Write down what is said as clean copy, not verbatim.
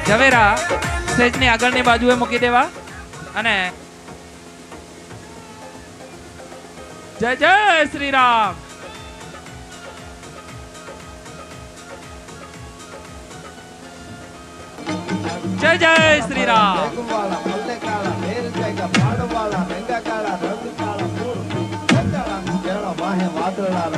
ઝવેરા સ્ટેજની આગળની બાજુએ મૂકી દેવા અને જય જય શ્રી રામ. જય જય શ્રી રામ. વાદળા